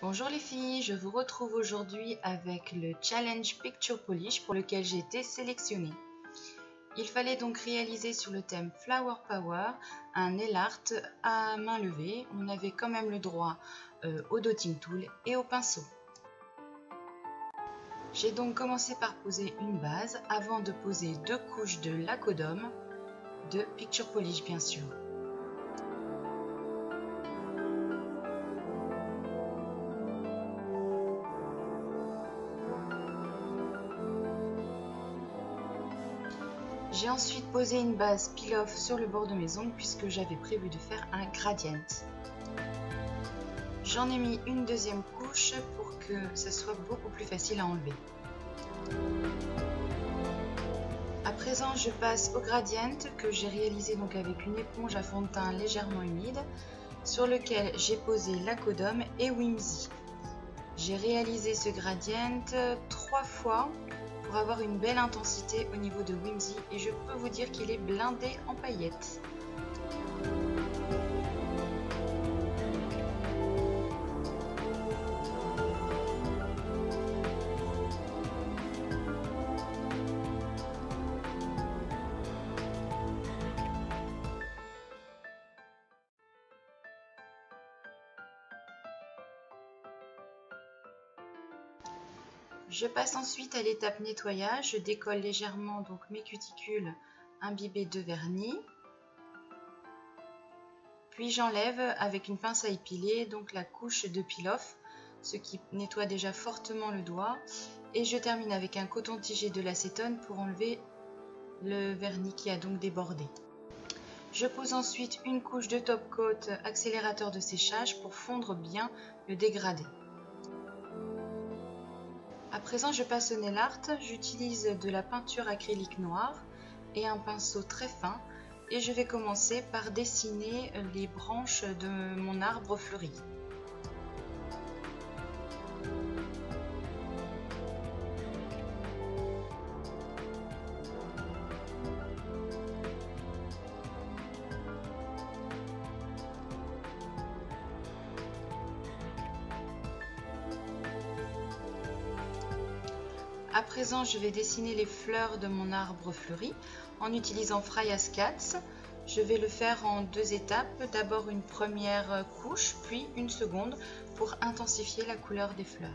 Bonjour les filles, je vous retrouve aujourd'hui avec le challenge Picture Polish pour lequel j'ai été sélectionnée. Il fallait donc réaliser sur le thème Flower Power un nail art à main levée. On avait quand même le droit au dotting tool et au pinceau. J'ai donc commencé par poser une base avant de poser deux couches de lacodome, de Picture Polish bien sûr. J'ai ensuite posé une base peel-off sur le bord de mes ongles puisque j'avais prévu de faire un gradient. J'en ai mis une deuxième couche pour que ça soit beaucoup plus facile à enlever. À présent, je passe au gradient que j'ai réalisé donc avec une éponge à fond de teint légèrement humide sur lequel j'ai posé lacodome et Whimsy. J'ai réalisé ce gradient 3 fois pour avoir une belle intensité au niveau de Whimsy et je peux vous dire qu'il est blindé en paillettes. Je passe ensuite à l'étape nettoyage. Je décolle légèrement donc mes cuticules imbibées de vernis. Puis j'enlève avec une pince à épiler donc la couche de peel-off, ce qui nettoie déjà fortement le doigt. Et je termine avec un coton tigé de l'acétone pour enlever le vernis qui a donc débordé. Je pose ensuite une couche de top coat accélérateur de séchage pour fondre bien le dégradé. À présent, je passe au nail art. J'utilise de la peinture acrylique noire et un pinceau très fin et je vais commencer par dessiner les branches de mon arbre fleuri. À présent, je vais dessiner les fleurs de mon arbre fleuri en utilisant Freya's Cats. Je vais le faire en deux étapes, d'abord une première couche, puis une seconde pour intensifier la couleur des fleurs.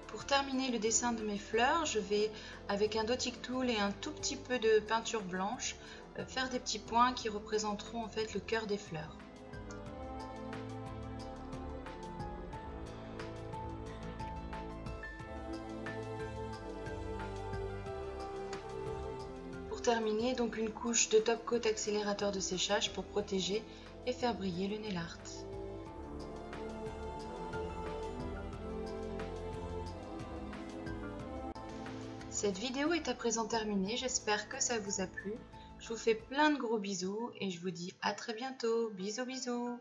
Pour terminer le dessin de mes fleurs, je vais, avec un Dotic Tool et un tout petit peu de peinture blanche, faire des petits points qui représenteront en fait le cœur des fleurs. Pour terminer, donc une couche de top coat accélérateur de séchage pour protéger et faire briller le nail art. Cette vidéo est à présent terminée, j'espère que ça vous a plu. Je vous fais plein de gros bisous et je vous dis à très bientôt. Bisous bisous.